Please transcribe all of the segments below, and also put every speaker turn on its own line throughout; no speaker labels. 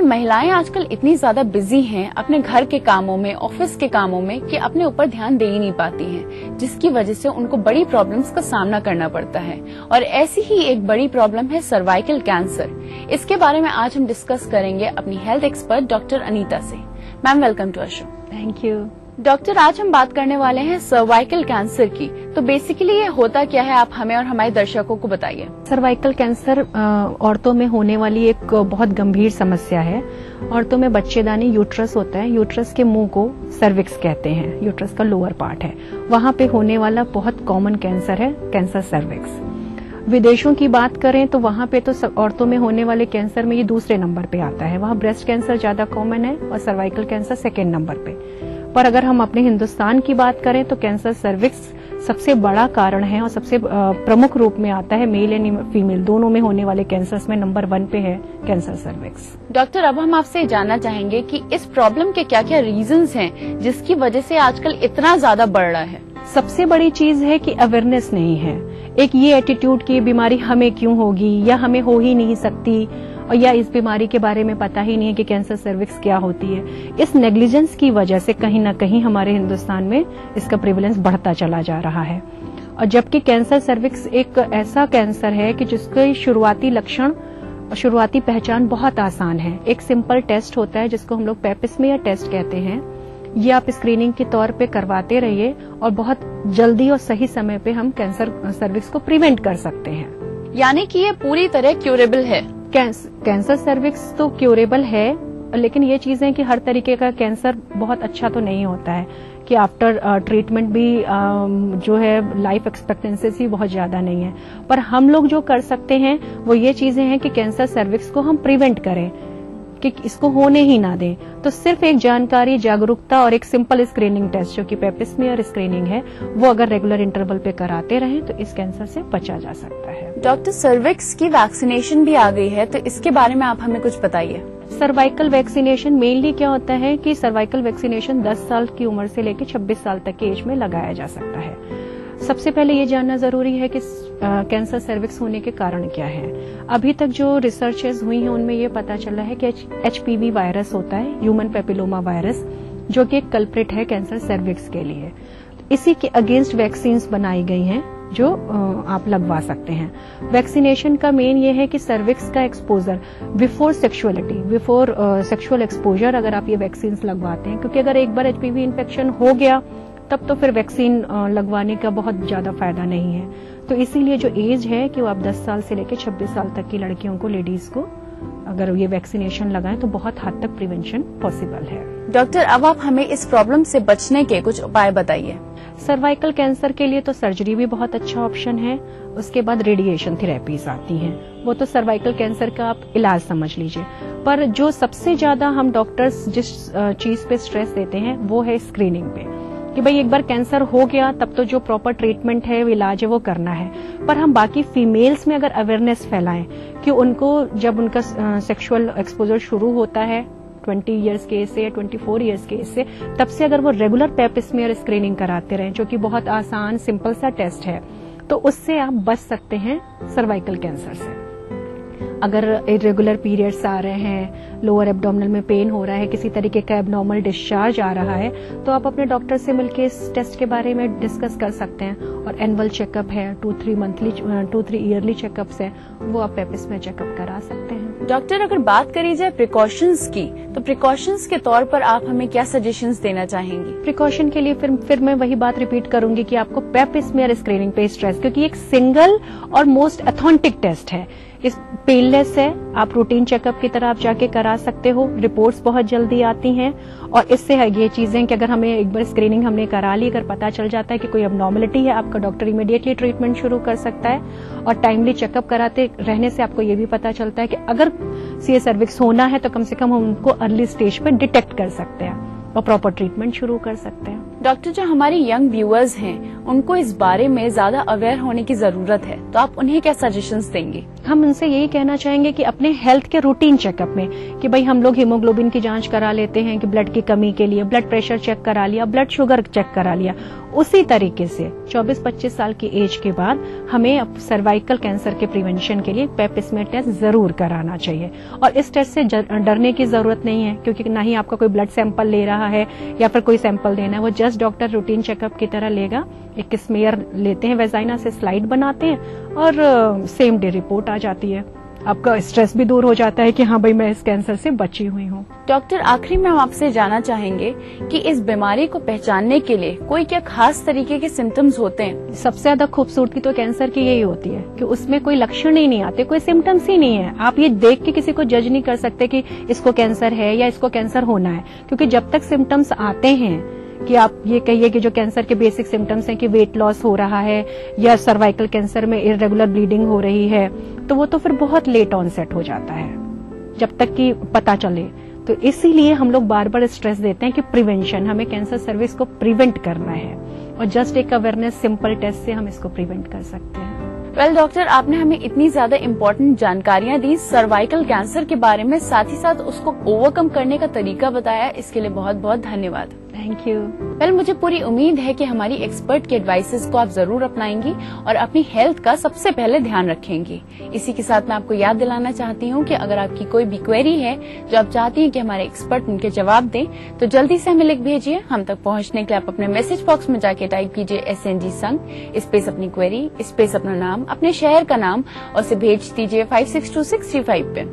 महिलाएं आजकल इतनी ज्यादा बिजी हैं अपने घर के कामों में, ऑफिस के कामों में कि अपने ऊपर ध्यान दे ही नहीं पाती हैं, जिसकी वजह से उनको बड़ी प्रॉब्लम्स का सामना करना पड़ता है। और ऐसी ही एक बड़ी प्रॉब्लम है सर्वाइकल कैंसर। इसके बारे में आज हम डिस्कस करेंगे अपनी हेल्थ एक्सपर्ट डॉक्टर अनीता से। Ma'am, welcome to our show.
Thank you.
Doctor, आज हम बात करने वाले हैं सर्वाइकल कैंसर की। तो बेसिकली ये होता क्या है, आप हमें और हमारे दर्शकों को बताइए।
सर्वाइकल कैंसर औरतों में होने वाली एक बहुत गंभीर समस्या है। औरतों में बच्चेदानी यूट्रस होता है, यूट्रस के मुंह को सर्विक्स कहते हैं, यूट्रस का लोअर पार्ट है, वहां पे होने वाला बहुत कॉमन कैंसर है कैंसर सर्विक्स। विदेशों की बात करें तो वहां पे तो औरतों में होने वाले कैंसर में ये दूसरे नंबर पे आता है, वहां ब्रेस्ट कैंसर ज्यादा कॉमन है और सर्वाइकल कैंसर सेकेंड नंबर पे। पर अगर हम अपने हिंदुस्तान की बात करें तो कैंसर सर्विक्स सबसे बड़ा कारण है और सबसे प्रमुख रूप में आता है। मेल एंड फीमेल दोनों में होने वाले कैंसर्स में नंबर 1 पे है कैंसर सर्विक्स।
डॉक्टर, अब हम आपसे जानना चाहेंगे कि इस प्रॉब्लम के क्या क्या रीजंस हैं जिसकी वजह से आजकल इतना ज्यादा बढ़ रहा है।
सबसे बड़ी चीज है कि अवेयरनेस नहीं है। एक ये एटीट्यूड की बीमारी हमें क्यों होगी या हमें हो ही नहीं सकती, और या इस बीमारी के बारे में पता ही नहीं है कि कैंसर सर्विक्स क्या होती है। इस नेग्लिजेंस की वजह से कहीं ना कहीं हमारे हिंदुस्तान में इसका प्रिवेलेंस बढ़ता चला जा रहा है। और जबकि कैंसर सर्विक्स एक ऐसा कैंसर है कि जिसके शुरुआती लक्षण, शुरुआती पहचान बहुत आसान है। एक सिंपल टेस्ट होता है जिसको हम लोग पेपिस्मियर टेस्ट कहते हैं। ये आप स्क्रीनिंग के तौर पे करवाते रहिए और बहुत जल्दी और सही समय पे हम कैंसर सर्विक्स को प्रिवेंट कर सकते हैं।
यानी कि ये पूरी तरह क्यूरेबल है।
कैंसर सर्विक्स तो क्यूरेबल है, लेकिन ये चीजें कि हर तरीके का कैंसर बहुत अच्छा तो नहीं होता है कि आफ्टर ट्रीटमेंट भी जो है लाइफ एक्सपेक्टेंसी बहुत ज्यादा नहीं है। पर हम लोग जो कर सकते हैं वो ये चीजें हैं कि कैंसर सर्विक्स को हम प्रिवेंट करें, कि इसको होने ही ना दें। तो सिर्फ एक जानकारी, जागरूकता और एक सिंपल स्क्रीनिंग टेस्ट जो कि पेपिस्मियर स्क्रीनिंग है, वो अगर रेगुलर इंटरवल पे कराते रहें तो इस कैंसर से बचा जा सकता है।
डॉक्टर, सर्विक्स की वैक्सीनेशन भी आ गई है, तो इसके बारे में आप हमें कुछ बताइए।
सर्वाइकल वैक्सीनेशन मेनली क्या होता है कि सर्वाइकल वैक्सीनेशन 10 साल की उम्र से लेकर 26 साल तक की एज में लगाया जा सकता है। सबसे पहले ये जानना जरूरी है कि कैंसर सर्विक्स होने के कारण क्या है। अभी तक जो रिसर्चेस हुई हैं उनमें ये पता चला है कि HPV वायरस होता है, ह्यूमन पेपिलोमा वायरस, जो कि एक कल्प्रिट है कैंसर सर्विक्स के लिए। इसी के अगेंस्ट वैक्सीन्स बनाई गई हैं जो आप लगवा सकते हैं। वैक्सीनेशन का मेन ये है कि सर्विक्स का exposure before sexuality, before sexual exposure अगर आप ये वैक्सीन लगवाते हैं, क्योंकि अगर एक बार HPV इन्फेक्शन हो गया तब तो फिर वैक्सीन लगवाने का बहुत ज्यादा फायदा नहीं है। तो इसीलिए जो एज है कि वो आप 10 साल से लेकर 26 साल तक की लड़कियों को, लेडीज को अगर ये वैक्सीनेशन लगाएं तो बहुत हद तक प्रिवेंशन पॉसिबल है।
डॉक्टर, अब आप हमें इस प्रॉब्लम से बचने के कुछ उपाय बताइए।
सर्वाइकल कैंसर के लिए तो सर्जरी भी बहुत अच्छा ऑप्शन है। उसके बाद रेडिएशन थेरेपीज आती हैं, वो तो सर्वाइकल कैंसर का आप इलाज समझ लीजिए। पर जो सबसे ज्यादा हम डॉक्टर्स जिस चीज पे स्ट्रेस देते हैं वो है स्क्रीनिंग पे, कि भाई एक बार कैंसर हो गया तब तो जो प्रॉपर ट्रीटमेंट है, इलाज है, वो करना है। पर हम बाकी फीमेल्स में अगर अवेयरनेस फैलाएं कि उनको जब उनका सेक्सुअल एक्सपोजर शुरू होता है 20 इयर्स के एज से या 24 इयर्स के एज से, तब से अगर वो रेगुलर पेपिस्मियर स्क्रीनिंग कराते रहें, जो कि बहुत आसान सिंपल सा टेस्ट है, तो उससे आप बच सकते हैं सर्वाइकल कैंसर से। अगर इरेगुलर पीरियड्स आ रहे हैं, लोअर एब्डोमिनल में पेन हो रहा है, किसी तरीके का एबनॉर्मल डिस्चार्ज आ रहा है, तो आप अपने डॉक्टर से मिलकर इस टेस्ट के बारे में डिस्कस कर सकते हैं। और एनुअल चेकअप है, 2-3 ईयरली चेकअप्स है, वो आप पेपिस्मियर चेकअप करा सकते हैं।
डॉक्टर, अगर बात करी जाए प्रिकॉशंस की, तो प्रिकॉशंस के तौर पर आप हमें क्या सजेशंस देना चाहेंगी?
प्रिकॉशन के लिए फिर मैं वही बात रिपीट करूंगी कि आपको पेपिस्मियर स्क्रीनिंग पे स्ट्रेस, क्योंकि एक सिंगल और मोस्ट ऑथेंटिक टेस्ट है, इस पेनलेस है, आप रूटीन चेकअप की तरह आप जाके करा सकते हो, रिपोर्ट्स बहुत जल्दी आती हैं। और इससे ये चीजें कि अगर हमें एक बार स्क्रीनिंग हमने करा ली, अगर पता चल जाता है कि कोई अबनॉर्मलिटी है, आपका डॉक्टर इमीडिएटली ट्रीटमेंट शुरू कर सकता है। और टाइमली चेकअप कराते रहने से आपको ये भी पता चलता है कि अगर सीए सर्विक्स होना है तो कम से कम हम उनको अर्ली स्टेज पे डिटेक्ट कर सकते हैं और प्रॉपर ट्रीटमेंट शुरू कर सकते हैं।
डॉक्टर, जो हमारी यंग व्यूअर्स हैं उनको इस बारे में ज्यादा अवेयर होने की जरूरत है, तो आप उन्हें क्या सजेशंस देंगे?
हम उनसे यही कहना चाहेंगे कि अपने हेल्थ के रूटीन चेकअप में कि भाई हम लोग हीमोग्लोबिन की जांच करा लेते हैं कि ब्लड की कमी के लिए, ब्लड प्रेशर चेक करा लिया, ब्लड शुगर चेक करा लिया, उसी तरीके से 24-25 साल की एज के बाद हमें सर्वाइकल कैंसर के प्रिवेंशन के लिए पेप स्मेयर टेस्ट जरूर कराना चाहिए। और इस टेस्ट से डरने की जरूरत नहीं है, क्योंकि ना ही आपका कोई ब्लड सैंपल ले रहा है या फिर कोई सैंपल देना है, वो जस्ट डॉक्टर रूटीन चेकअप की तरह लेगा। एक स्मेयर लेते हैं, वेजाइना से स्लाइड बनाते हैं और सेम डे रिपोर्ट आ जाती है। आपका स्ट्रेस भी दूर हो जाता है कि हाँ भाई मैं इस कैंसर से बची हुई हूँ।
डॉक्टर, आखिरी में हम आपसे जानना चाहेंगे कि इस बीमारी को पहचानने के लिए कोई क्या खास तरीके के सिम्टम्स होते हैं?
सबसे ज्यादा खूबसूरती तो कैंसर की यही होती है कि उसमें कोई लक्षण ही नहीं आते, कोई सिम्टम्स ही नहीं है। आप ये देख के किसी को जज नहीं कर सकते कि इसको कैंसर है या इसको कैंसर होना है, क्योंकि जब तक सिम्टम्स आते हैं कि आप ये कहिए कि जो कैंसर के बेसिक सिम्टम्स हैं कि वेट लॉस हो रहा है या सर्वाइकल कैंसर में इरेगुलर ब्लीडिंग हो रही है, तो वो तो फिर बहुत लेट ऑनसेट हो जाता है जब तक कि पता चले। तो इसीलिए हम लोग बार बार स्ट्रेस देते हैं कि प्रिवेंशन, हमें कैंसर सर्विस को प्रिवेंट करना है और जस्ट एक अवेयरनेस सिंपल टेस्ट से हम इसको प्रिवेंट कर सकते हैं।
वेल डॉक्टर, आपने हमें इतनी ज्यादा इम्पोर्टेंट जानकारियां दी सर्वाइकल कैंसर के बारे में, साथ ही साथ उसको ओवरकम करने का तरीका बताया, इसके लिए बहुत बहुत धन्यवाद।
Thank you.
वेल, मुझे पूरी उम्मीद है कि हमारी एक्सपर्ट के एडवाइसेस को आप जरूर अपनाएंगी और अपनी हेल्थ का सबसे पहले ध्यान रखेंगी। इसी के साथ मैं आपको याद दिलाना चाहती हूँ कि अगर आपकी कोई भी क्वेरी है जो आप चाहती हैं कि हमारे एक्सपर्ट उनके जवाब दें, तो जल्दी से हमें लिख भेजिए। हम तक पहुँचने के लिए आप अपने मैसेज बॉक्स में जाके टाइप कीजिए SNG संघ, स्पेस अपनी क्वेरी, स्पेस अपना नाम, अपने शहर का नाम और उसे भेज दीजिए 562635 पे।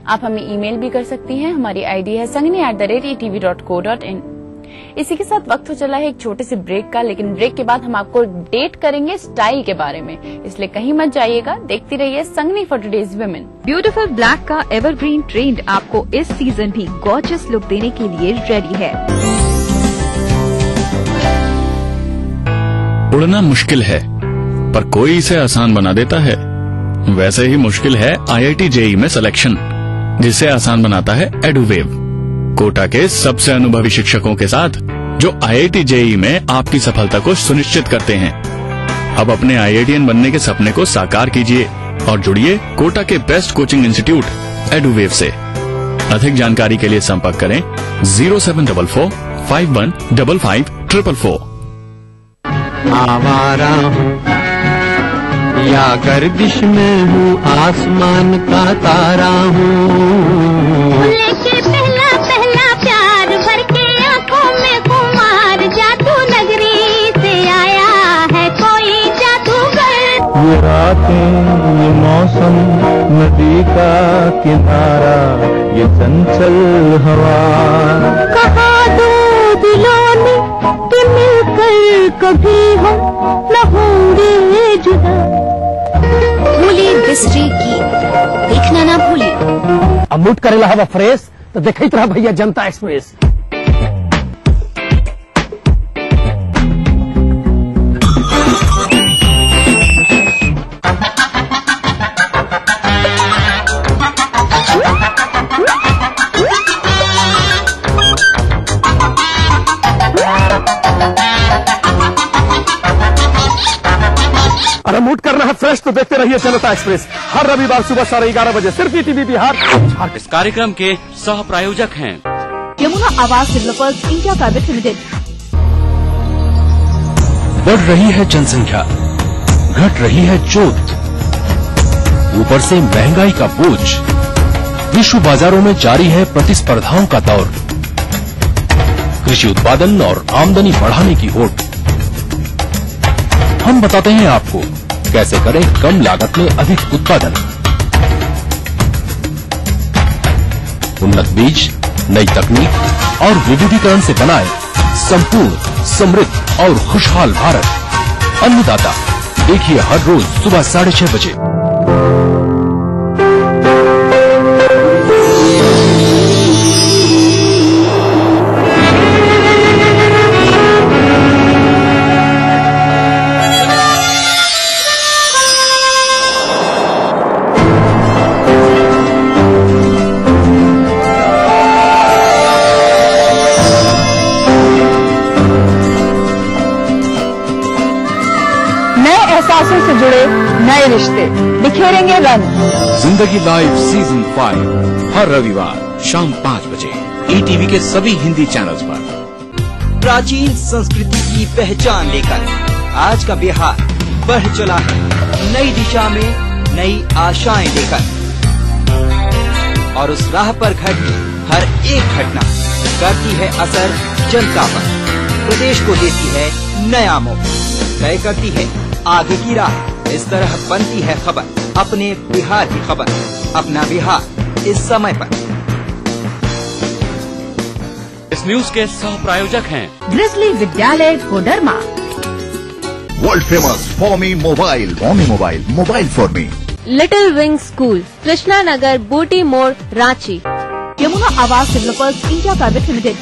आप हमें ईमेल भी कर सकती हैं। हमारी ID है sangni@etv.co.in। इसी के साथ वक्त हो चला है एक छोटे से ब्रेक का, लेकिन ब्रेक के बाद हम आपको डेट करेंगे स्टाइल के बारे में, इसलिए कहीं मत जाइएगा, देखती रहिए Sangini for today's women.
Beautiful black का एवरग्रीन ट्रेंड आपको इस सीजन भी गॉर्जियस लुक देने के लिए रेडी है।
उड़ना मुश्किल है पर कोई इसे आसान बना देता है। वैसे ही मुश्किल है IIT JEE में सिलेक्शन, जिसे आसान बनाता है एडुवेव, कोटा के सबसे अनुभवी शिक्षकों के साथ, जो IIT JEE में आपकी सफलता को सुनिश्चित करते हैं। अब अपने IITian बनने के सपने को साकार कीजिए और जुड़िए कोटा के बेस्ट कोचिंग इंस्टीट्यूट एडुवेव से। अधिक जानकारी के लिए संपर्क करें 0744 5155 444।
आवारा हूँ या गर्दिश में हूँ, आसमान का तारा हूँ।
लेके पहला पहला प्यार भर के आंखों में कुमार, जादू नगरी से आया है कोई जादूगर।
ये रातें, ये मौसम, नदी का किनारा, ये चंचल हवा,
कहा दो दिलों ने कि मिलकर कभी हम न होंगे जुदा।
भूलिए बिस्ट्री की देखना ना भूलिए।
अब मूड करेला हवा फ्रेश तो देखते रहा भैया जनता एक्सप्रेस। अरे मूड करना है फ्रेश तो देखते रहिए जनता एक्सप्रेस, हर रविवार सुबह 11:30 बजे सिर्फ ETV बिहार।
इस कार्यक्रम के सह प्रायोजक हैं
Yamuna Awas developers India private limited.
बढ़ रही है जनसंख्या, घट रही है जोत, ऊपर से महंगाई का बोझ, विश्व बाजारों में जारी है प्रतिस्पर्धाओं का दौर, कृषि उत्पादन और आमदनी बढ़ाने की होड़। हम बताते हैं आपको कैसे करें कम लागत में अधिक उत्पादन। उन्नत बीज, नई तकनीक और विविधीकरण से बनाए संपूर्ण, समृद्ध और खुशहाल भारत। अन्नदाता देखिए हर रोज सुबह 6:30 बजे।
से जुड़े
नए रिश्ते, बिखेरेंगे रंग।
जिंदगी लाइव सीजन 5 हर रविवार शाम 5 बजे ETV के सभी हिंदी चैनल्स पर।
प्राचीन संस्कृति की पहचान लेकर आज का बिहार बढ़ चला है नई दिशा में, नई आशाएं लेकर। और उस राह पर घटी हर एक घटना करती है असर जनता पर, प्रदेश को देती है नया मोड़, तय करती है आगे की राह। इस तरह बनती है खबर, अपने बिहार की खबर, अपना बिहार इस समय पर।
इस न्यूज के सह प्रायोजक हैं
ग्रिजली विद्यालय Koderma,
world famous for me mobile, mobile for me,
little wing school, Krishna Nagar, Booti Mor, Ranchi,
Yamuna Awas developers India private limited,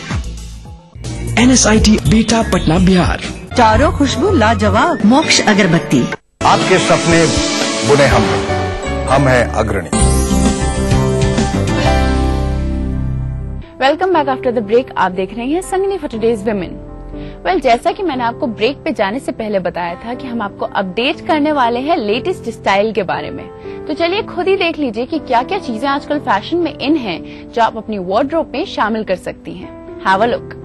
NSIT Bihta Patna Bihar,
चारों खुशबू लाजवाब, मोक्ष अगरबत्ती।
आपके सपने बुने हम हैं अग्रणी।
Welcome back after the break. आप देख रहे हैं संगिनी फॉर टुडेज विमेन। जैसा कि मैंने आपको ब्रेक पे जाने से पहले बताया था कि हम आपको अपडेट करने वाले हैं लेटेस्ट स्टाइल के बारे में, तो चलिए खुद ही देख लीजिए कि क्या क्या चीजें आजकल फैशन में इन हैं जो आप अपनी वार्डरोब में शामिल कर सकती हैं। Have a look.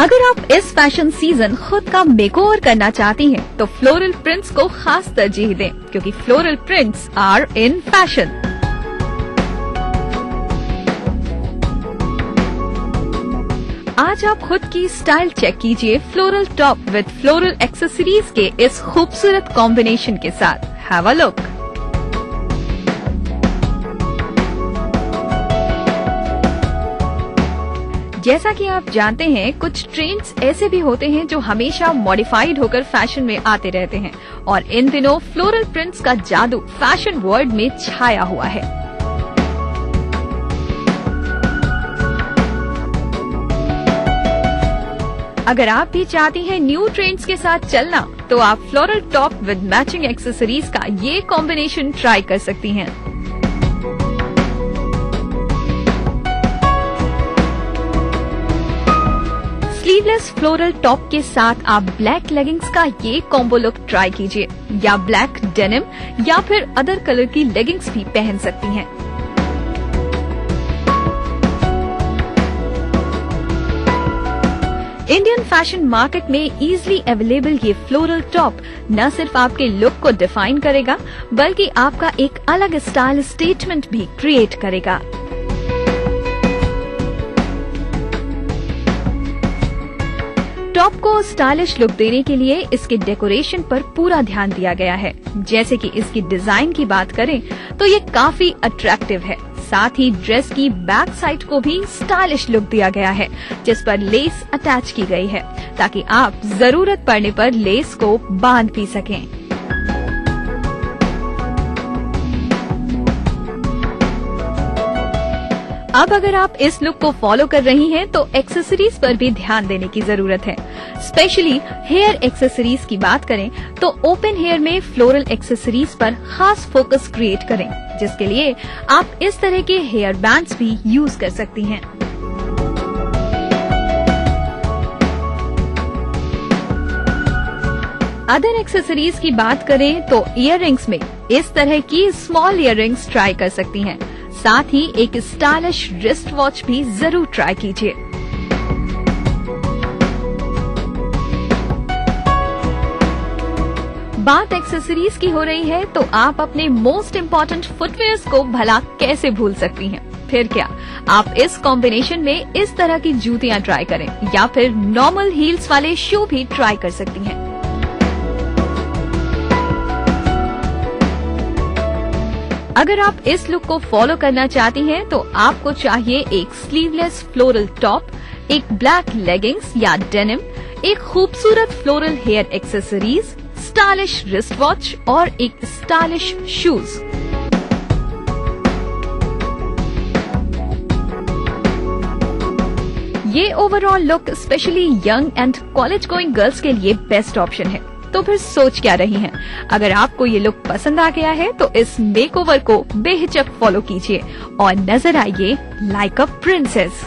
अगर आप इस फैशन सीजन खुद का मेकओवर करना चाहती हैं, तो फ्लोरल प्रिंट्स को खास तरजीह दें, क्योंकि floral prints are in fashion. आज आप खुद की स्टाइल चेक कीजिए floral top with floral accessories के इस खूबसूरत कॉम्बिनेशन के साथ। Have a look. जैसा कि आप जानते हैं, कुछ ट्रेंड्स ऐसे भी होते हैं जो हमेशा मॉडिफाइड होकर फैशन में आते रहते हैं, और इन दिनों फ्लोरल प्रिंट्स का जादू फैशन वर्ल्ड में छाया हुआ है। अगर आप भी चाहती हैं न्यू ट्रेंड्स के साथ चलना, तो आप floral top with matching accessories का ये कॉम्बिनेशन ट्राई कर सकती हैं। स्लीवलेस फ्लोरल टॉप के साथ आप ब्लैक लेगिंग्स का ये कॉम्बो लुक ट्राई कीजिए, या ब्लैक डेनिम या फिर अदर कलर की लेगिंग्स भी पहन सकती हैं। इंडियन फैशन मार्केट में इजीली अवेलेबल ये फ्लोरल टॉप न सिर्फ आपके लुक को डिफाइन करेगा, बल्कि आपका एक अलग स्टाइल स्टेटमेंट भी क्रिएट करेगा। टॉप को स्टाइलिश लुक देने के लिए इसके डेकोरेशन पर पूरा ध्यान दिया गया है। जैसे कि इसकी डिजाइन की बात करें तो ये काफी अट्रैक्टिव है। साथ ही ड्रेस की बैक साइड को भी स्टाइलिश लुक दिया गया है, जिस पर लेस अटैच की गई है, ताकि आप जरूरत पड़ने पर लेस को बांध भी सकें। अब अगर आप इस लुक को फॉलो कर रही हैं, तो एक्सेसरीज पर भी ध्यान देने की जरूरत है। स्पेशली हेयर एक्सेसरीज की बात करें तो ओपन हेयर में फ्लोरल एक्सेसरीज पर खास फोकस क्रिएट करें, जिसके लिए आप इस तरह के हेयर बैंड्स भी यूज कर सकती हैं। अदर एक्सेसरीज की बात करें तो इयररिंग्स में इस तरह की स्मॉल इयररिंग्स ट्राई कर सकती हैं। साथ ही एक स्टाइलिश रिस्ट वॉच भी जरूर ट्राई कीजिए। बात एक्सेसरीज की हो रही है तो आप अपने मोस्ट इम्पोर्टेंट फुटवेयर्स को भला कैसे भूल सकती हैं। फिर क्या, आप इस कॉम्बिनेशन में इस तरह की जूतियां ट्राई करें, या फिर नॉर्मल हील्स वाले शू भी ट्राई कर सकती हैं। अगर आप इस लुक को फॉलो करना चाहती हैं, तो आपको चाहिए एक स्लीवलेस फ्लोरल टॉप, एक ब्लैक लेगिंग्स या डेनिम, एक खूबसूरत floral hair accessories, stylish wrist watch और एक स्टाइलिश शूज। ये overall look specially young and college going girls के लिए बेस्ट ऑप्शन है। तो फिर सोच क्या रही हैं? अगर आपको ये लुक पसंद आ गया है तो इस मेकओवर को बेहिचक फॉलो कीजिए और नजर आइए लाइक अ प्रिंसेस।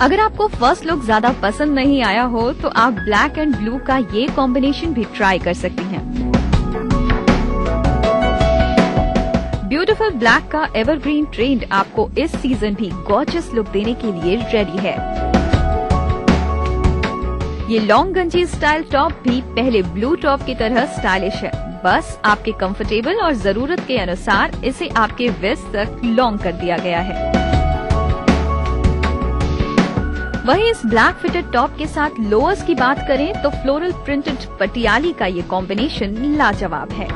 अगर आपको फर्स्ट लुक ज्यादा पसंद नहीं आया हो तो आप ब्लैक एंड ब्लू का ये कॉम्बिनेशन भी ट्राई कर सकती हैं। ब्यूटीफुल ब्लैक का एवरग्रीन ट्रेंड आपको इस सीजन भी गॉर्जियस लुक देने के लिए रेडी है। ये लॉन्ग गंजी स्टाइल टॉप भी पहले ब्लू टॉप की तरह स्टाइलिश है, बस आपके कंफर्टेबल और जरूरत के अनुसार इसे आपके वेस्ट तक लॉन्ग कर दिया गया है। वहीं इस ब्लैक फिटेड टॉप के साथ लोअर्स की बात करें तो फ्लोरल प्रिंटेड पटियाली का ये कॉम्बिनेशन लाजवाब है।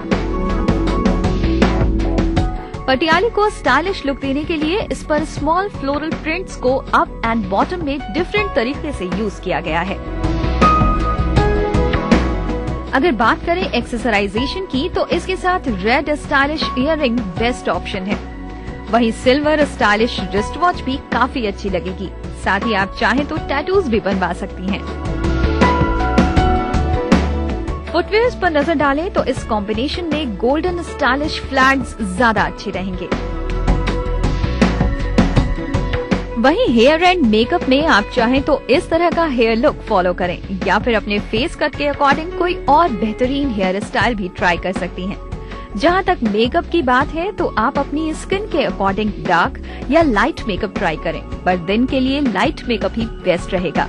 पटियाली को स्टाइलिश लुक देने के लिए इस पर स्मॉल फ्लोरल प्रिंट्स को अप एंड बॉटम में डिफरेंट तरीके से यूज किया गया है। अगर बात करें एक्सेसराइजेशन की तो इसके साथ red stylish earring best option है। वहीं सिल्वर स्टाइलिश रिस्ट वॉच भी काफी अच्छी लगेगी। साथ ही आप चाहें तो टैटूज भी बनवा सकती हैं। फुटवेयर्स पर नजर डालें तो इस कॉम्बिनेशन में गोल्डन स्टाइलिश फ्लैग्स ज्यादा अच्छे रहेंगे। वहीं हेयर एंड मेकअप में आप चाहें तो इस तरह का हेयर लुक फॉलो करें या फिर अपने फेस कट के अकॉर्डिंग कोई और बेहतरीन हेयर स्टाइल भी ट्राई कर सकती हैं। जहां तक मेकअप की बात है तो आप अपनी स्किन के अकॉर्डिंग डार्क या लाइट मेकअप ट्राई करें, पर दिन के लिए लाइट मेकअप ही बेस्ट रहेगा।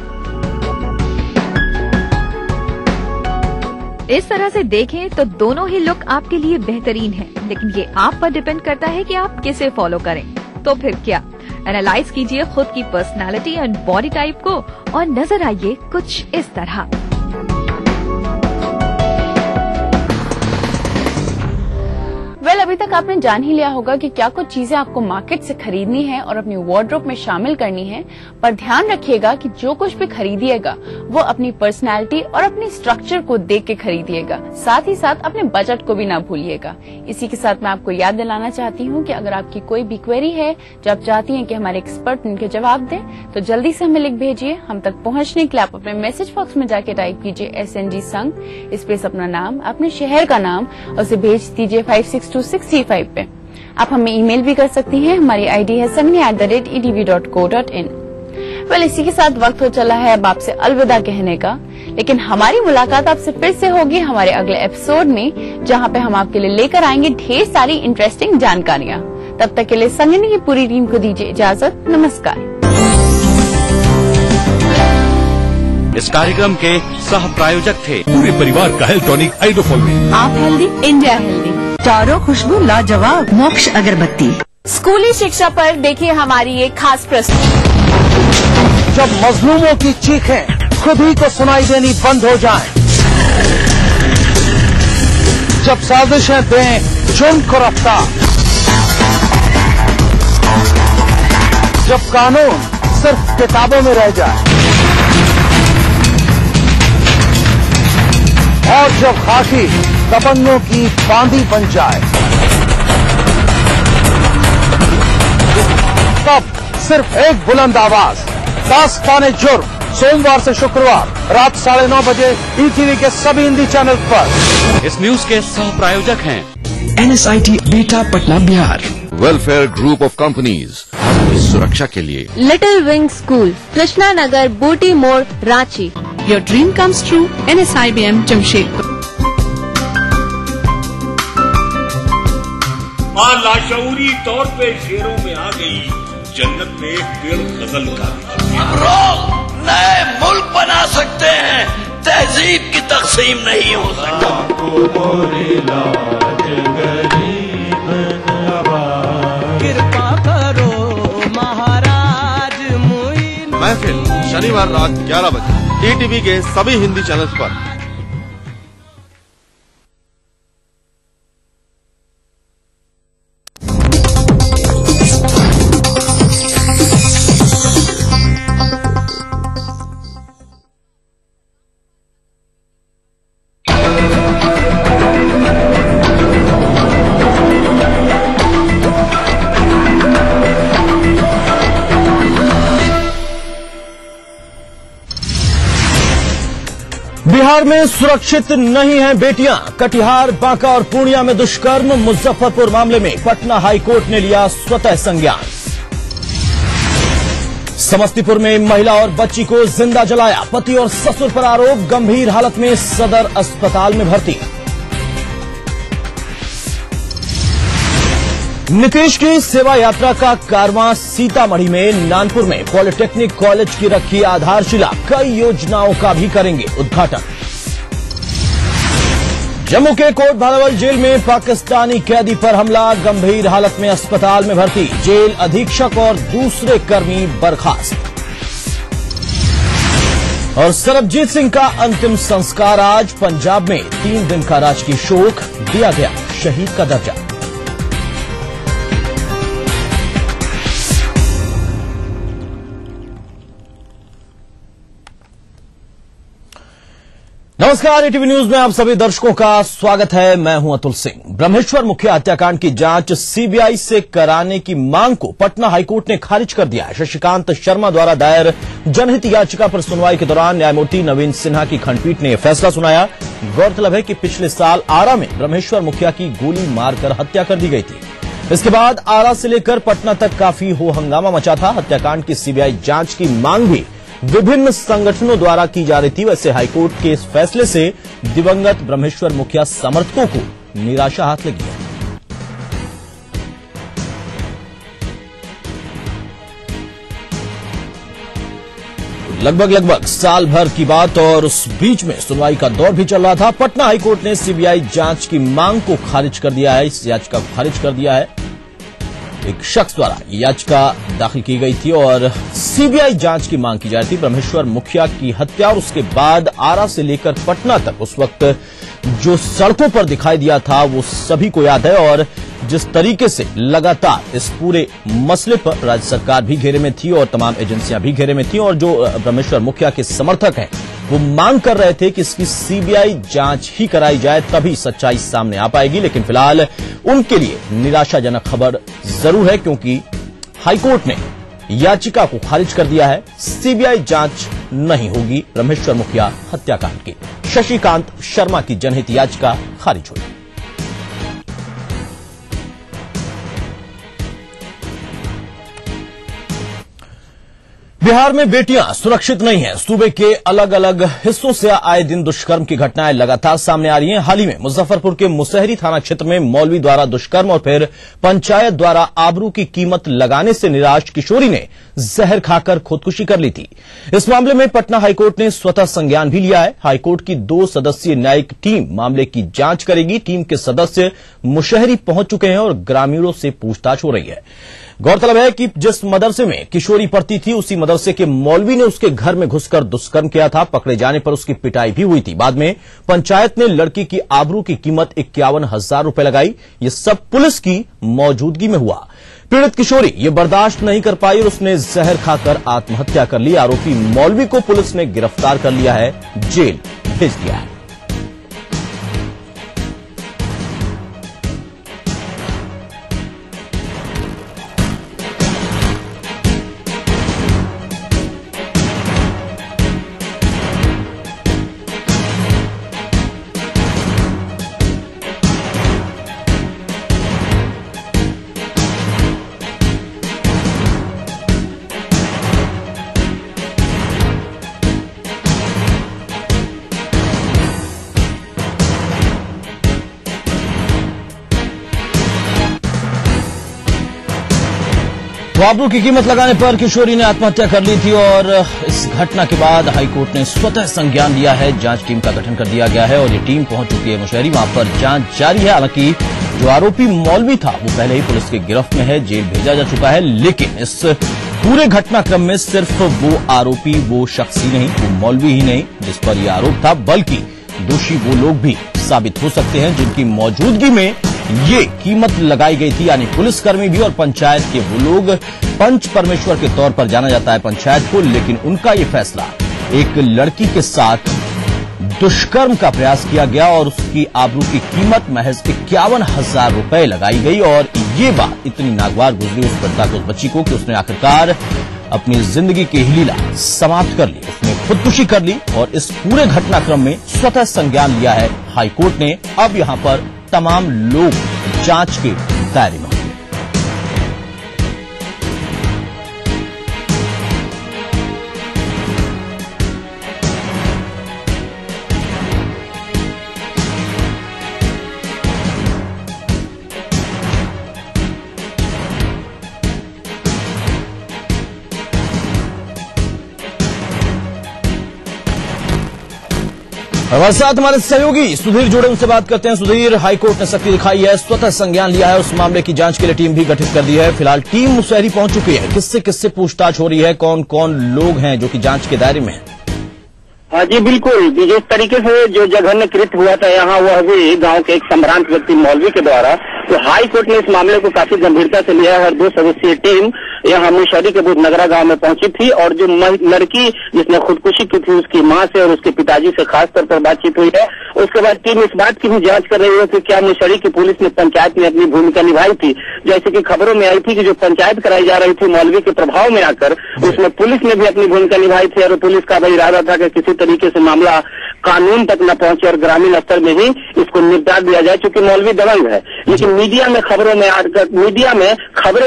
इस तरह से देखें तो दोनों ही लुक आपके लिए बेहतरीन है, लेकिन ये आप पर डिपेंड करता है कि आप किसे फॉलो करें। तो फिर क्या, एनालाइज कीजिए खुद की पर्सनालिटी एंड बॉडी टाइप को और नजर आइए कुछ इस तरह।
अभी तक आपने जान ही लिया होगा कि क्या कुछ चीजें आपको मार्केट से खरीदनी है और अपनी वार्डरोब में शामिल करनी है, पर ध्यान रखिएगा कि जो कुछ भी खरीदिएगा वो अपनी पर्सनैलिटी और अपनी स्ट्रक्चर को देख के खरीदिएगा। साथ ही साथ अपने बजट को भी ना भूलिएगा। इसी के साथ मैं आपको याद दिलाना चाहती हूँ कि अगर आपकी कोई भी क्वेरी है जो आप चाहती हैं कि हमारे एक्सपर्ट उनके जवाब दें, तो जल्दी से हमें लिख भेजिए। हम तक पहुँचने के लिए आप अपने मैसेज बॉक्स में जाके टाइप कीजिए SNG संघ, स्पेस अपना नाम, अपने शहर का नाम और उसे भेज दीजिए 562635 पे। आप हमें ईमेल भी कर सकती हैं। हमारी आईडी है sangni@edv.co.in। वेल, इसी के साथ वक्त हो चला है अब आपसे अलविदा कहने का, लेकिन हमारी मुलाकात आपसे फिर से होगी हमारे अगले एपिसोड में, जहां पे हम आपके लिए लेकर आएंगे ढेर सारी इंटरेस्टिंग जानकारियां। तब तक के लिए संगनी की पूरी टीम को दीजिए इजाजत। नमस्कार।
इस कार्यक्रम के सह प्रायोजक थे
पूरे परिवार का हेल्थ टॉनिक आइडोफॉल।
आप हेल्दी, इंडिया हेल्दी।
चारों खुशबू लाजवाब मोक्ष अगरबत्ती।
स्कूली शिक्षा पर देखिए हमारी एक खास प्रस्तुति।
जब मजलूमों की चीखें खुद ही को सुनाई देनी बंद हो जाएं, जब साजिशें दें जुर्म को रफ्तार, जब कानून सिर्फ किताबों में रह जाए और जब खाकी तमन्नों की बांदी बन जाए, तब सिर्फ एक बुलंद आवाज, दास्ताने जुर्म, सोमवार से शुक्रवार रात 9:30 बजे ETV के सभी हिंदी चैनल पर।
इस न्यूज के सह प्रायोजक हैं
NSIT Bihta Patna Bihar.
Welfare group of companies, आपकी सुरक्षा के लिए।
Little wing school, Krishna Nagar, Booti Mor, Ranchi.
Your dream comes true, NSIBM Jamshedpur.
माँ लाशऊरी तौर पे शेरों में आ गई, जन्नत में एक पेड़ गजल का।
हम लोग नए मुल्क बना सकते हैं, तहजीब की तकसीम नहीं हो सकती।
कृपा करो महाराज मुइन।
महफिल शनिवार रात 11 बजे ETV के सभी हिंदी चैनल्स पर। बिहार में सुरक्षित नहीं हैं बेटियां। कटिहार, बांका और पूर्णिया में दुष्कर्म। मुजफ्फरपुर मामले में पटना हाईकोर्ट ने लिया स्वतः संज्ञान।
समस्तीपुर में महिला और बच्ची को जिंदा जलाया, पति और ससुर पर आरोप, गंभीर हालत में सदर अस्पताल में भर्ती। नीतीश की सेवा यात्रा का कारवां सीतामढ़ी में नानपुर में पॉलिटेक्निक कॉलेज की रखी आधारशिला, कई योजनाओं का भी करेंगे उद्घाटन। जम्मू के कोट भालावल जेल में पाकिस्तानी कैदी पर हमला, गंभीर हालत में अस्पताल में भर्ती, जेल अधीक्षक और दूसरे कर्मी बर्खास्त। और सरबजीत सिंह का अंतिम संस्कार आज, पंजाब में 3 दिन का राजकीय शोक, दिया गया शहीद का दर्जा। नमस्कार, ईटीवी न्यूज में आप सभी दर्शकों का स्वागत है। मैं हूं अतुल सिंह। ब्रह्मेश्वर मुखिया हत्याकांड की जांच सीबीआई से कराने की मांग को पटना हाईकोर्ट ने खारिज कर दिया है। शशिकांत शर्मा द्वारा दायर जनहित याचिका पर सुनवाई के दौरान न्यायमूर्ति नवीन सिन्हा की खंडपीठ ने यह फैसला सुनाया। गौरतलब है कि पिछले साल आरा में ब्रह्मेश्वर मुखिया की गोली मारकर हत्या कर दी गई थी। इसके बाद आरा से लेकर पटना तक काफी हो हंगामा मचा था। हत्याकांड की सीबीआई जांच की मांग भी विभिन्न संगठनों द्वारा की जा रही थी। वैसे हाईकोर्ट के इस फैसले से दिवंगत ब्रह्मेश्वर मुखिया समर्थकों को निराशा हाथ लगी है। लगभग साल भर की बात और उस बीच में सुनवाई का दौर भी चल रहा था। पटना हाईकोर्ट ने सीबीआई जांच की मांग को खारिज कर दिया है। इस याचिका को खारिज कर दिया है। एक शख्स द्वारा याचिका दाखिल की गई थी और सीबीआई जांच की मांग की जा रही थी। ब्रह्मेश्वर मुखिया की हत्या और उसके बाद आरा से लेकर पटना तक उस वक्त जो सड़कों पर दिखाई दिया था वो सभी को याद है। और जिस तरीके से लगातार इस पूरे मसले पर राज्य सरकार भी घेरे में थी और तमाम एजेंसियां भी घेरे में थी और जो ब्रह्मेश्वर मुखिया के समर्थक हैं वो मांग कर रहे थे कि इसकी सीबीआई जांच ही कराई जाए, तभी सच्चाई सामने आ पाएगी। लेकिन फिलहाल उनके लिए निराशाजनक खबर जरूर है, क्योंकि हाईकोर्ट ने याचिका को खारिज कर दिया है। सीबीआई जांच नहीं होगी ब्रह्मेश्वर मुखिया हत्याकांड की। शशिकांत शर्मा की जनहित याचिका खारिज हुई। बिहार में बेटियां सुरक्षित नहीं हैं। सूबे के अलग अलग हिस्सों से आए दिन दुष्कर्म की घटनाएं लगातार सामने आ रही हैं। हाल ही में मुजफ्फरपुर के मुसहरी थाना क्षेत्र में मौलवी द्वारा दुष्कर्म और फिर पंचायत द्वारा आबरू की कीमत लगाने से निराश किशोरी ने जहर खाकर खुदकुशी कर ली थी। इस मामले में पटना हाईकोर्ट ने स्वतः संज्ञान भी लिया है। हाईकोर्ट की 2 सदस्यीय न्यायिक टीम मामले की जांच करेगी। टीम के सदस्य मुशहरी पहुंच चुके हैं और ग्रामीणों से पूछताछ हो रही है। गौरतलब है कि जिस मदरसे में किशोरी पढ़ती थी उसी मदरसे के मौलवी ने उसके घर में घुसकर दुष्कर्म किया था। पकड़े जाने पर उसकी पिटाई भी हुई थी। बाद में पंचायत ने लड़की की आबरू की कीमत 51,000 रुपए लगाई। ये सब पुलिस की मौजूदगी में हुआ। पीड़ित किशोरी ये बर्दाश्त नहीं कर पाई और उसने जहर खाकर आत्महत्या कर ली। आरोपी मौलवी को पुलिस ने गिरफ्तार कर लिया है, जेल भेज दिया है। आबरू की कीमत लगाने पर किशोरी ने आत्महत्या कर ली थी और इस घटना के बाद हाईकोर्ट ने स्वतः संज्ञान लिया है। जांच टीम का गठन कर दिया गया है और ये टीम पहुंच चुकी है मुशहरी। वहां पर जांच जारी है। हालांकि जो आरोपी मौलवी था वो पहले ही पुलिस के गिरफ्त में है, जेल भेजा जा चुका है। लेकिन इस पूरे घटनाक्रम में सिर्फ वो आरोपी, वो शख्स ही नहीं, वो मौलवी ही नहीं जिस पर यह आरोप था, बल्कि दोषी वो लोग भी साबित हो सकते हैं जिनकी मौजूदगी में ये कीमत लगाई गई थी, यानी पुलिसकर्मी भी और पंचायत के वो लोग। पंच परमेश्वर के तौर पर जाना जाता है पंचायत को, लेकिन उनका ये फैसला, एक लड़की के साथ दुष्कर्म का प्रयास किया गया और उसकी आबरू की कीमत महज 51,000 रुपए लगाई गई। और ये बात इतनी नागवार गुजरी उस बच्चा को, उस बच्ची को, कि उसने आखिरकार अपनी जिंदगी की हीलीला समाप्त कर ली। उसने खुदकुशी कर ली और इस पूरे घटनाक्रम में स्वतः संज्ञान लिया है हाईकोर्ट ने। अब यहां पर तमाम लोग जांच के दायरे में होंगे। हमारे साथ हमारे सहयोगी सुधीर जुड़े, उनसे बात करते हैं। सुधीर, हाईकोर्ट ने सख्ती दिखाई है, स्वतः संज्ञान लिया है, उस मामले की जांच के लिए टीम भी गठित कर दी है। फिलहाल टीम मुशहरी पहुंच चुकी है, किससे किससे पूछताछ हो रही है, कौन कौन लोग हैं जो कि जांच के दायरे में हैं?
हाँ जी बिल्कुल, जिस तरीके से जो जघन्य कृत्य हुआ था यहाँ, वह भी गांव के एक संभ्रांत व्यक्ति मौलवी के द्वारा, तो हाई कोर्ट ने इस मामले को काफी गंभीरता से लिया है और 2 सदस्यीय टीम यहाँ मुशहरी के बुधनगरा गांव में पहुंची थी और जो लड़की जिसने खुदकुशी की थी उसकी मां से और उसके पिताजी से खास तौर पर बातचीत हुई है। उसके बाद टीम इस बात की भी जांच कर रही है कि क्या मुशहरी की पुलिस ने पंचायत में अपनी भूमिका निभाई थी। जैसे कि खबरों में आई थी कि जो पंचायत कराई जा रही थी मौलवी के प्रभाव में आकर, उसमें पुलिस ने भी अपनी भूमिका निभाई थी और पुलिस का भी इरादा था कि किसी तरीके से मामला कानून तक न पहुंचे और ग्रामीण स्तर में ही इसको निपटा दिया जाए, क्योंकि मौलवी दबंग है। लेकिन मीडिया में खबरें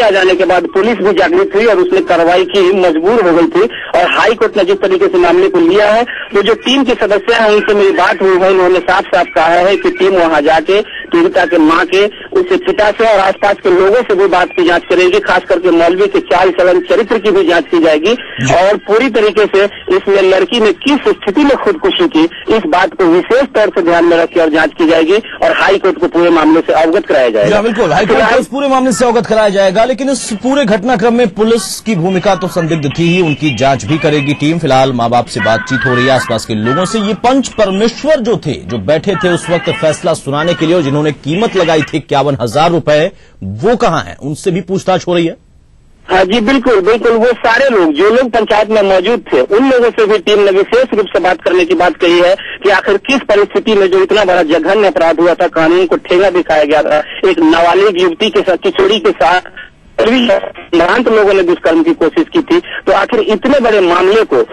आ जाने के बाद पुलिस भी जागृत हुई और उसने कार्रवाई की मजबूर हो गई थी। और हाई कोर्ट ने जिस तरीके से मामले को लिया है, तो जो टीम के सदस्य हैं उनसे मेरी बात हुई है, उन्होंने साफ साफ कहा है कि टीम वहां जाके पीड़िता के मां के, उसके पिता से और आसपास के लोगों से भी बात की जांच करेगी। खास करके मौलवी के चाल चलन चरित्र की भी जांच की जाएगी और पूरी तरीके से इसमें लड़की ने किस स्थिति में खुदकुशी की, इस बात को विशेष तौर से ध्यान में रखकर जांच की जाएगी और हाई कोर्ट को पूरे मामले से अवगत कराया जाएगा।
बिल्कुल, हाई कोर्ट को इस पूरे मामले से अवगत कराया जाएगा। लेकिन इस पूरे घटनाक्रम में पुलिस की भूमिका तो संदिग्ध थी ही, उनकी जांच भी करेगी टीम। फिलहाल माँ बाप से बातचीत हो रही है, आसपास के लोगों से। ये पंच परमेश्वर जो थे, जो बैठे थे उस वक्त फैसला सुनाने के लिए और जिन्होंने कीमत लगाई थी 51,000 रुपए, वो कहाँ हैं? उनसे भी पूछताछ हो रही है।
हाँ जी बिल्कुल बिल्कुल, वो सारे लोग जो लोग पंचायत में मौजूद थे उन लोगों से भी टीम ने विशेष रूप से बात करने की बात कही है कि आखिर किस परिस्थिति में जो इतना बड़ा जघन्य अपराध हुआ था, कानून को ठेंगा दिखाया गया था, एक नाबालिग युवती के साथ, किशोरी के साथ भ्रांत लोगों ने दुष्कर्म की कोशिश की थी, तो आखिर इतने बड़े मामले को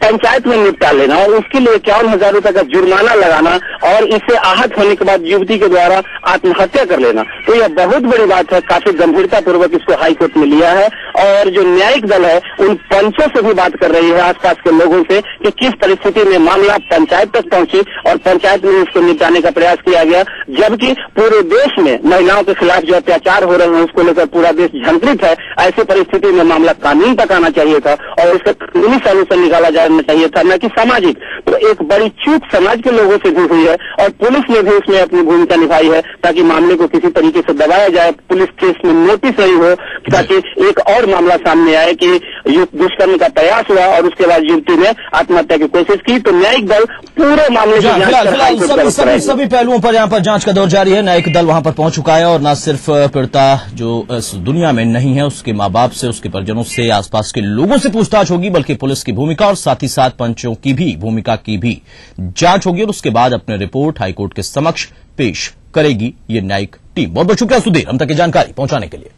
पंचायत में निपटा लेना और उसके लिए 51,000 रुपए का जुर्माना लगाना और इससे आहत होने के बाद युवती के द्वारा आत्महत्या कर लेना, तो यह बहुत बड़ी बात है। काफी गंभीरता पूर्वक इसको हाईकोर्ट में लिया है और जो न्यायिक दल है उन पंचों से भी बात कर रही है, आसपास के लोगों से, कि किस परिस्थिति में मामला पंचायत तक पहुंची और पंचायत में इसको निपटाने का प्रयास किया गया। जबकि पूरे देश में महिलाओं के खिलाफ जो अत्याचार हो रहे हैं उसको लेकर पूरा देश झंकृत है। ऐसी परिस्थिति में मामला कानून तक आना चाहिए था और उसका कानूनी सॉल्यूशन निकाला जाना चाहिए था, न कि सामाजिक। तो एक बड़ी चूक समाज के लोगों से भी हुई है और पुलिस ने भी उसमें अपनी भूमिका निभाई है ताकि मामले को किसी तरीके से दबाया जाए, पुलिस केस में नोटिस नहीं हो, ताकि एक और मामला सामने आए कि दुष्कर्म का प्रयास हुआ और उसके बाद युवती ने आत्महत्या की कोशिश की। तो न्यायिक दल पूरे मामले की
जांच सभी पहलुओं पर यहाँ पर जांच का दौर जारी है। न्यायिक दल वहां पर पहुंच चुका है और न सिर्फ पीड़िता जो इस दुनिया में नहीं है उसके माँ बाप से, उसके परिजनों से, आसपास के लोगों से पूछताछ होगी, बल्कि पुलिस की भूमिका और साथ ही साथ पंचों की भी भूमिका की भी जांच होगी और उसके बाद अपने रिपोर्ट हाईकोर्ट के समक्ष पेश करेगी ये न्यायिक टीम। बहुत बहुत शुक्रिया सुधीर हम तक की जानकारी पहुंचाने के लिए।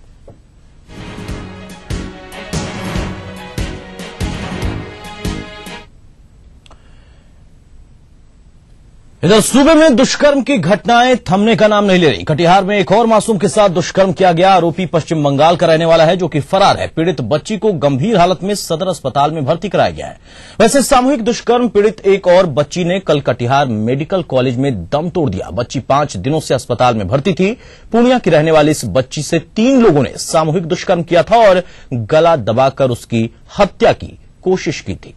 इधर सूबे में दुष्कर्म की घटनाएं थमने का नाम नहीं ले रही। कटिहार में एक और मासूम के साथ दुष्कर्म किया गया। आरोपी पश्चिम बंगाल का रहने वाला है जो कि फरार है। पीड़ित बच्ची को गंभीर हालत में सदर अस्पताल में भर्ती कराया गया है। वैसे सामूहिक दुष्कर्म पीड़ित एक और बच्ची ने कल कटिहार मेडिकल कॉलेज में दम तोड़ दिया। बच्ची 5 दिनों से अस्पताल में भर्ती थी। पूर्णिया की रहने वाली इस बच्ची से 3 लोगों ने सामूहिक दुष्कर्म किया था और गला दबाकर उसकी हत्या की कोशिश की थी।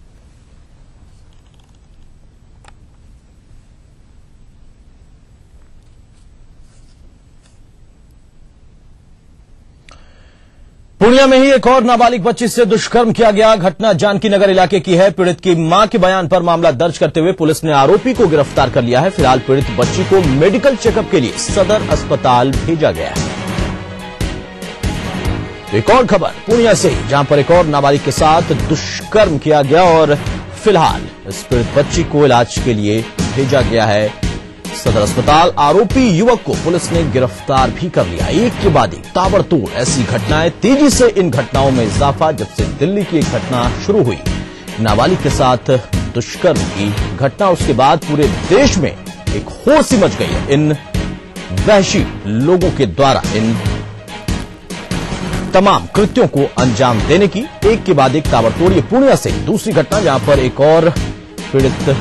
पूर्णिया में ही एक और नाबालिग बच्ची से दुष्कर्म किया गया। घटना जानकी नगर इलाके की है। पीड़ित की मां के बयान पर मामला दर्ज करते हुए पुलिस ने आरोपी को गिरफ्तार कर लिया है। फिलहाल पीड़ित बच्ची को मेडिकल चेकअप के लिए सदर अस्पताल भेजा गया है। एक और खबर पूर्णिया से ही, जहां पर एक और नाबालिग के साथ दुष्कर्म किया गया और फिलहाल इस पीड़ित बच्ची को इलाज के लिए भेजा गया है सदर अस्पताल। आरोपी युवक को पुलिस ने गिरफ्तार भी कर लिया। एक के बाद एक ताबड़तोड़ ऐसी घटनाएं, तेजी से इन घटनाओं में इजाफा। जब से दिल्ली की एक घटना शुरू हुई नाबालिग के साथ दुष्कर्म की घटना, उसके बाद पूरे देश में एक होड़ सी मच गई है इन वहशी लोगों के द्वारा इन तमाम कृत्यों को अंजाम देने की। एक के बाद एक ताबड़तोड़। ये पूर्णिया से दूसरी घटना जहां पर एक और पीड़ित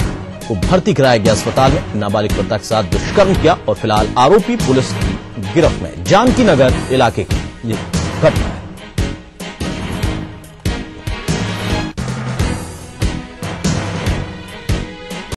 को भर्ती कराया गया अस्पताल में। नाबालिग पीड़िता के साथ दुष्कर्म किया और फिलहाल आरोपी पुलिस की गिरफ्त में। जानकी नगर इलाके की ये घटना है।